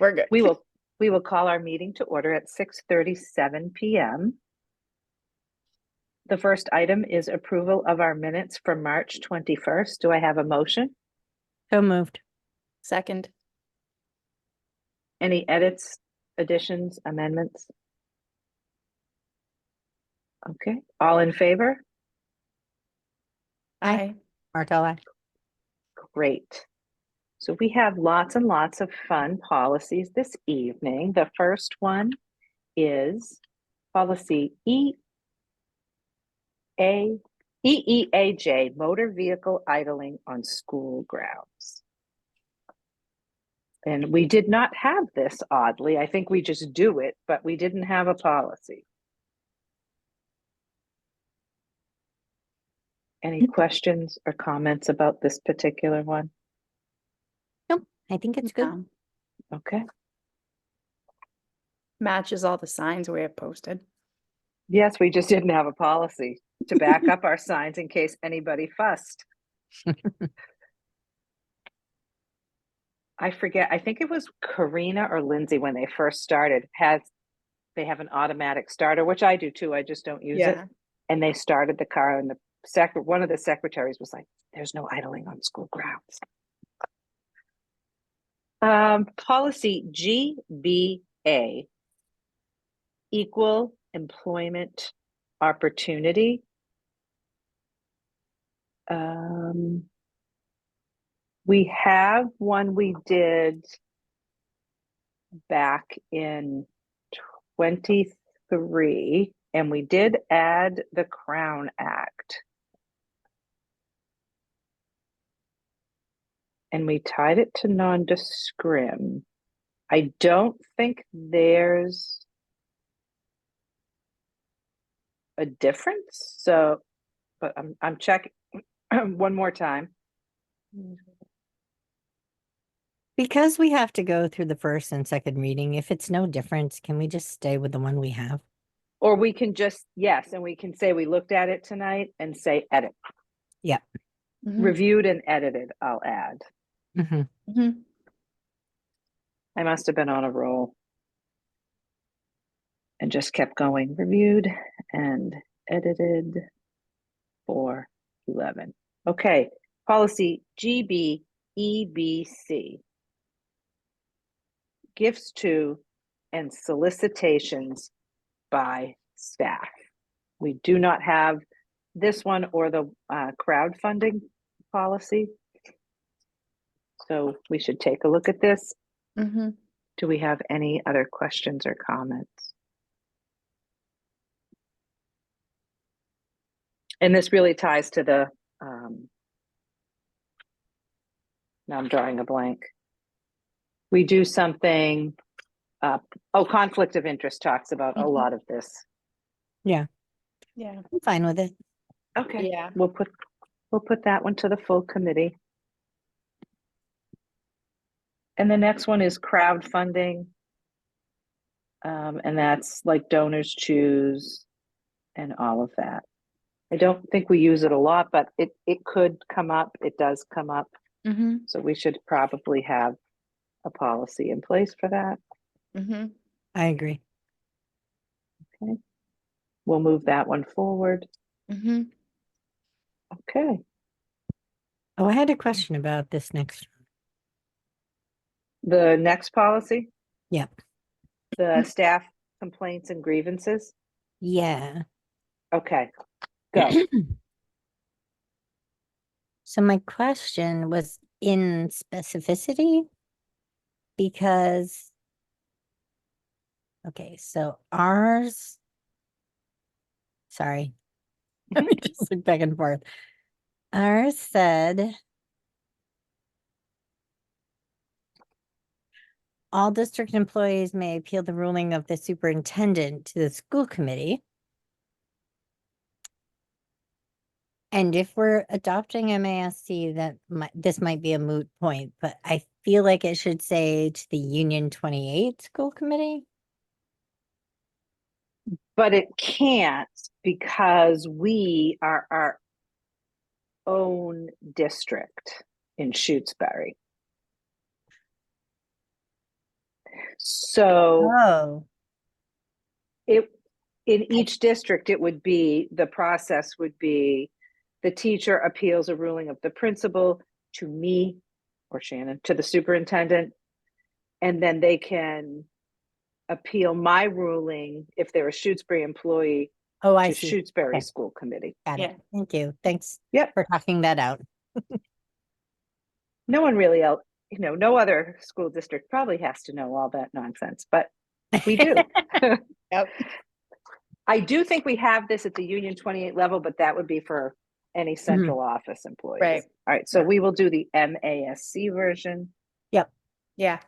We're good. We will call our meeting to order at 6:37 p.m. The first item is approval of our minutes from March 21st. Do I have a motion? So moved. Second. Any edits, additions, amendments? Okay, all in favor? Aye. Martella. Great. So we have lots and lots of fun policies this evening. The first one is policy EEAJ, motor vehicle idling on school grounds. And we did not have this, oddly. I think we just do it, but we didn't have a policy. Any questions or comments about this particular one? Nope, I think it's good. Okay. Matches all the signs we have posted. Yes, we just didn't have a policy to back up our signs in case anybody fussed. I forget, I think it was Karina or Lindsay when they first started, they have an automatic starter, which I do too, I just don't use it. And they started the car and one of the secretaries was like, there's no idling on school grounds. Policy GBA, equal employment opportunity. We have one we did back in 23, and we did add the Crown Act. And we tied it to non-discrim. I don't think there's a difference. So, but I'm checking one more time. Because we have to go through the first and second reading, if it's no difference, can we just stay with the one we have? Or we can just, yes, and we can say we looked at it tonight and say edit. Yeah. Reviewed and edited, I'll add. I must have been on a roll and just kept going. Reviewed and edited for 11. Okay, policy GBEBC. Gifts to and solicitations by staff. We do not have this one or the crowdfunding policy. So we should take a look at this. Do we have any other questions or comments? And this really ties to the, now I'm drawing a blank. We do something, conflict of interest talks about a lot of this. Yeah. Yeah. I'm fine with it. Okay. Yeah. We'll put that one to the full committee. And the next one is crowdfunding. And that's like donors choose and all of that. I don't think we use it a lot, but it could come up. It does come up. So we should probably have a policy in place for that. I agree. Okay. We'll move that one forward. Okay. Oh, I had a question about this next one. The next policy? Yep. The staff complaints and grievances? Yeah. Okay, go. So my question was in specificity because, okay, so ours, sorry, let me just look back and forth. Ours said, all district employees may appeal the ruling of the superintendent to the school committee. And if we're adopting MASC, this might be a moot point, but I feel like it should say to the Union 28 school committee. But it can't because we are our own district in Shutesbury. So Oh, it, in each district, it would be, the process would be the teacher appeals a ruling of the principal to me or Shannon, to the superintendent, and then they can appeal my ruling if they're a Shutesbury employee oh, I to see. Shutesbury Okay. School Committee. Got Yeah. it. Thank you. Thanks Yep. for talking that out. No one really else, no other school district probably has to know all that nonsense, but we do. Yep. I do think we have this at the Union 28 level, but that would be for any central office employees. Right. All right, so Yeah. we will do the MASC version. Yep. Yeah.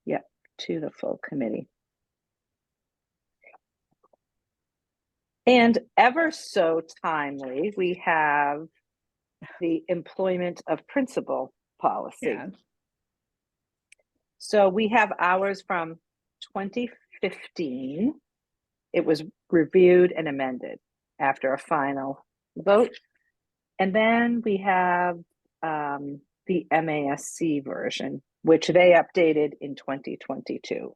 Yep, to the full committee. And ever so timely, we have the employment of principal policy. Yeah. So we have ours from 2015. It was reviewed and amended after a final vote. And then we have the MASC version, which they updated in 2022.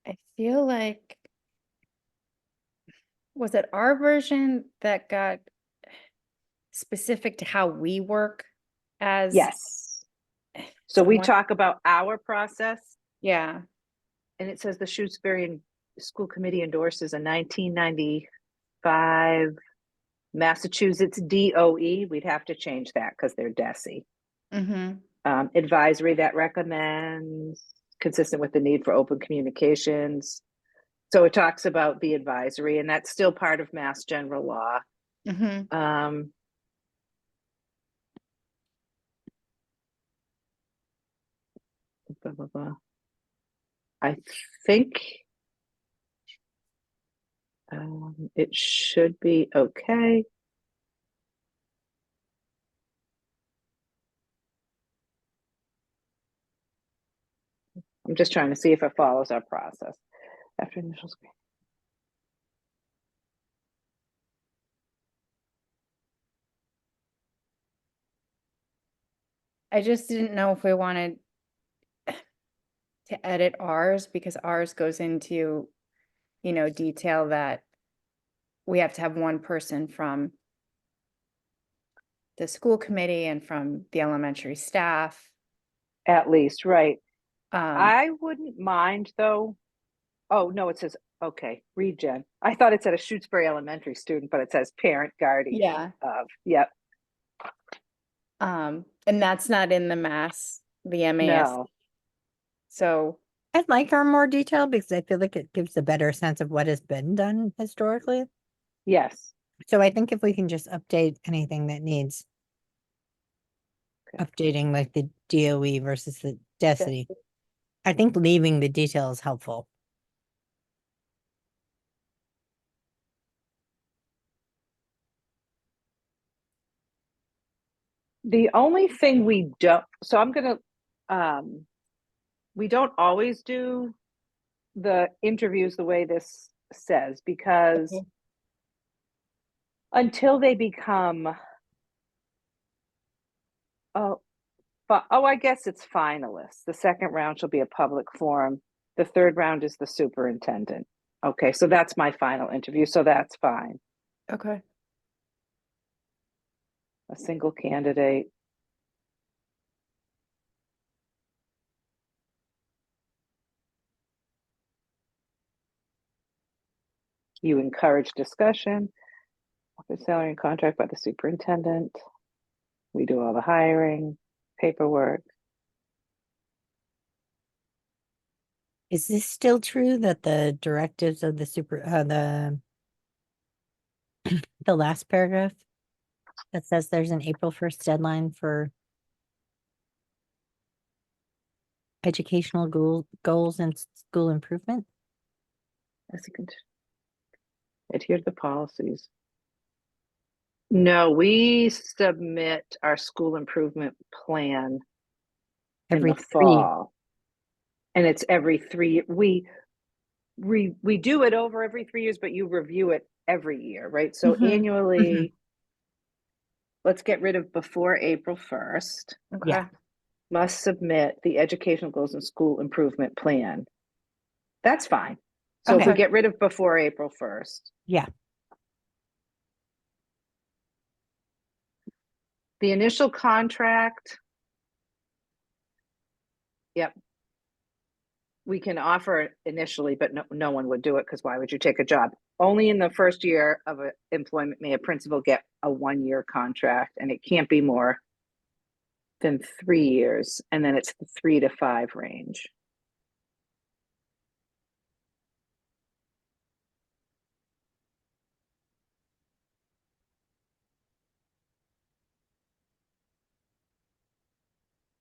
I feel like, was it our version that got specific to how we work as? Yes. So we someone- talk about our process, Yeah. and it says the Shutesbury School Committee endorses a 1995 Massachusetts DOE. We'd have to change that because they're DESE. Mm-hmm. Advisory that recommends consistent with the need for open communications. So it talks about the advisory, and that's still part of Mass General Law. Mm-hmm. Blah, blah, blah. I think it should be okay. I'm just trying to see if it follows our process. After initial screen. I just didn't know if we wanted to edit ours because ours goes into, detail that we have to have one person from the school committee and from the elementary staff. At least, right. Um, I wouldn't mind though. Oh, no, it says, okay, read Jen. I thought it said a Shutesbury Elementary student, but it says parent guardian yeah. of, yep, And that's not in the the MAS. no, So, I like our more detail because I feel like it gives a better sense of what has been done historically. yes. So I think if we can just update anything that needs Okay. updating, like the DOE versus the DESE, I think leaving the detail is helpful. The only thing we don't, so I'm gonna, we don't always do the interviews the way this says, because okay. until they become, I guess it's finalists. The second round shall be a public forum. The third round is the superintendent. Okay, so that's my final interview, so that's fine. Okay. A single candidate. You encourage discussion. The salary and contract by the superintendent. We do all the hiring, paperwork. Is this still true that the directives of the the last paragraph that says there's an April 1st deadline for educational goals and school improvement? As you can adhere to the policies. No, we submit our school improvement plan Every in the 3. fall. And it's every 3, we do it over every 3 years, but you review it every year, right? So Mhm. annually, let's get rid of before April 1st. Okay. Must submit the educational goals and school improvement plan. That's fine. So if we Okay. get rid of before April 1st. Yeah. The initial contract. Yep. We can offer it initially, but no one would do it because why would you take a job? Only in the first year of employment may a principal get a 1-year contract, and it can't be more than 3 years. And then it's the 3 to 5 range.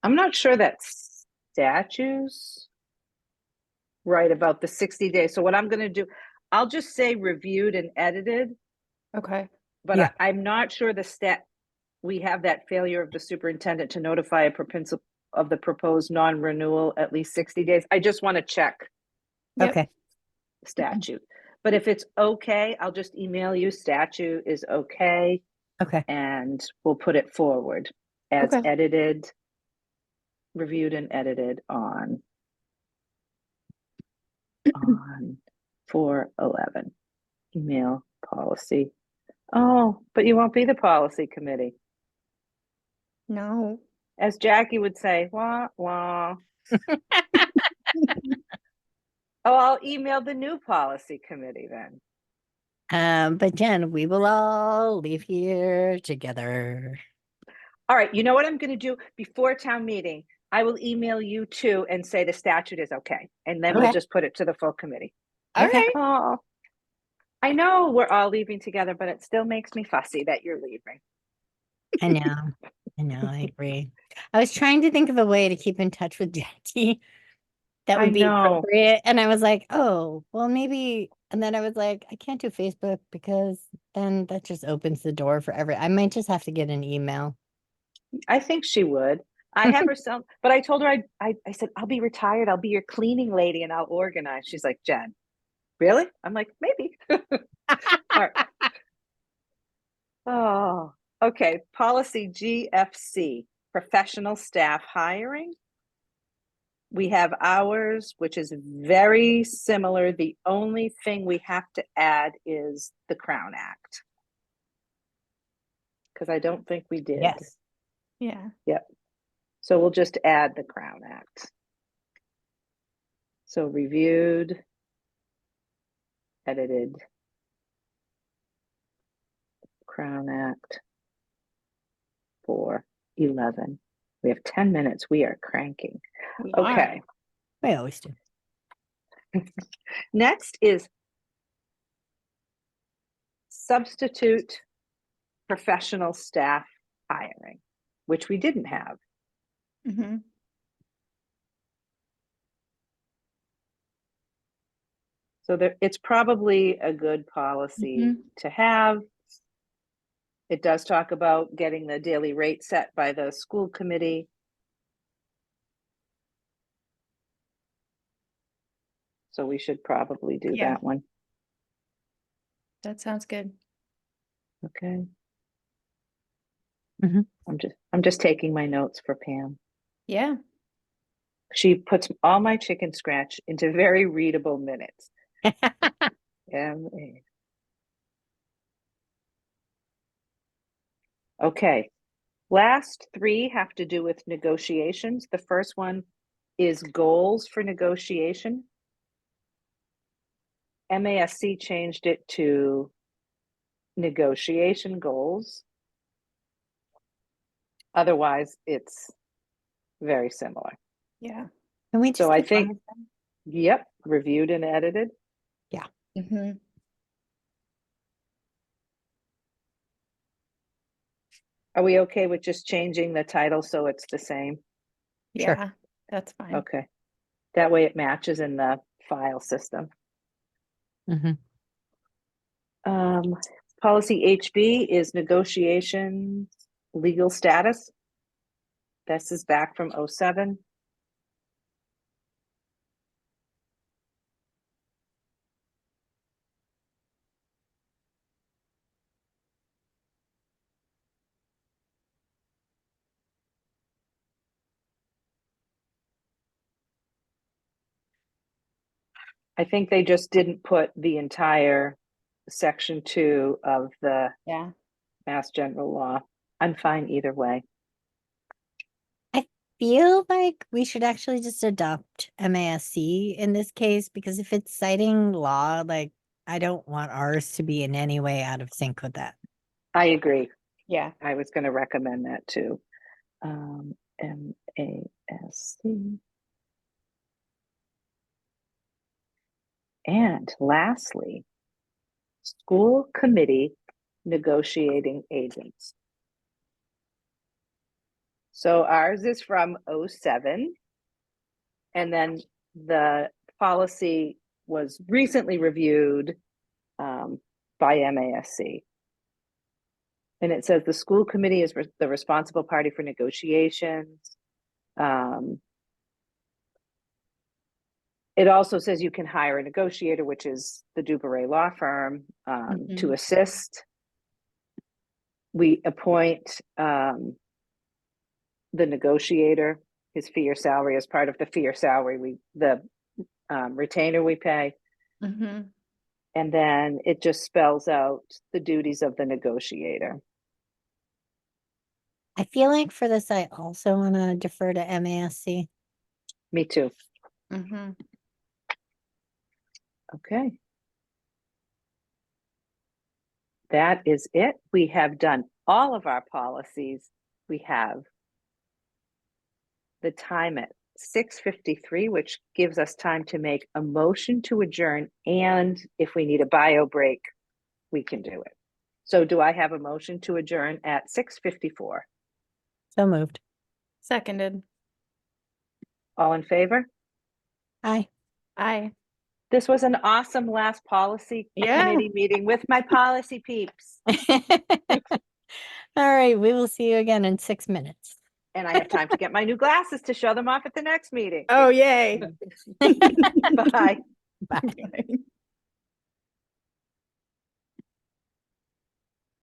I'm not sure that statutes right about the 60 days. So what I'm going to do, I'll just say reviewed and edited, Okay. but Yeah. I'm not sure we have that failure of the superintendent to notify a principal of the proposed non-renewal at least 60 days. I just want to check Yep. Okay. statute. But if it's okay, I'll just email you statute is okay, Okay. and we'll put it forward as Okay. edited, reviewed and edited on 4/11. Email policy. Oh, but you won't be the policy committee. No. As Jackie would say, wah, wah. Oh, I'll email the new policy committee then. But Jen, we will all leave here together. All right, you know what I'm going to do before town meeting? I will email you too and say the statute is okay. And then we'll Okay. just put it to the full committee. All Okay. right. Oh, I know we're all leaving together, but it still makes me fussy that you're leaving. I know. I agree. I was trying to think of a way to keep in touch with Jackie that I would be know. appropriate. And I was like, oh, well, maybe. And then I was like, I can't do Facebook because then that just opens the door for I might just have to get an email. I think she would. I have her some, but I told her I said, I'll be retired. I'll be your cleaning lady and I'll organize. She's like, Jen, really? I'm like, maybe. All right. Oh, okay. Policy GFC, professional staff hiring. We have hours, which is very similar. The only thing we have to add is the Crown Act. Because I don't think we did. Yes. Yeah. Yep. So we'll just add the Crown Act. So reviewed, edited, Crown Act 4/11. We have 10 minutes. We are cranking. We are. Okay. We always do. Next is substitute professional staff hiring, which we didn't have. Mm-hmm. So it's probably a good policy to have. It does talk about getting the daily rate set by the school committee. So we should probably do Yeah. that one. That sounds good. Okay. Mhm. I'm just taking my notes for Pam. Yeah. She puts all my chicken scratch into very readable minutes. Okay. Last 3 have to do with negotiations. The first one is goals for negotiation. MASC changed it to negotiation goals. Otherwise, it's very similar. Yeah. Can we just So I do think, one of them? yep, reviewed and edited. Mm-hmm. Are we okay with just changing the title so it's the same? Sure. Yeah. That's fine. Okay. That way it matches in the file system. Mhm. Policy HB is negotiations legal status. This is back from 07. I think they just didn't put the entire section 2 of the Yeah. Mass General Law. I'm fine either way. Feel like we should actually just adopt MASC in this case, because if it's citing law, like I don't want ours to be in any way out of sync with that. I agree. Yeah. I was going to recommend that too. MASC. And lastly, school committee negotiating agents. So ours is from 07. And then the policy was recently reviewed by MASC. And it says the school committee is the responsible party for negotiations. It also says you can hire a negotiator, which is the Dubaray law firm, to assist. We appoint the negotiator, his fee or salary as part of the fee or salary, the retainer we pay. Mm-hmm. And then it just spells out the duties of the negotiator. I feel like for this, I also want to defer to MASC. Me too. Mm-hmm. Okay. That is it. We have done all of our policies. We have the time at 6:53, which gives us time to make a motion to adjourn. And if we need a bio break, we can do it. So do I have a motion to adjourn at 6:54? So moved. Seconded. All in favor? Aye. Aye. This was an awesome last policy committee meeting with my policy peeps. All right, we will see you again in 6 minutes. And I have time to get my new glasses to show them off at the next meeting. Oh, yay. Bye. Bye.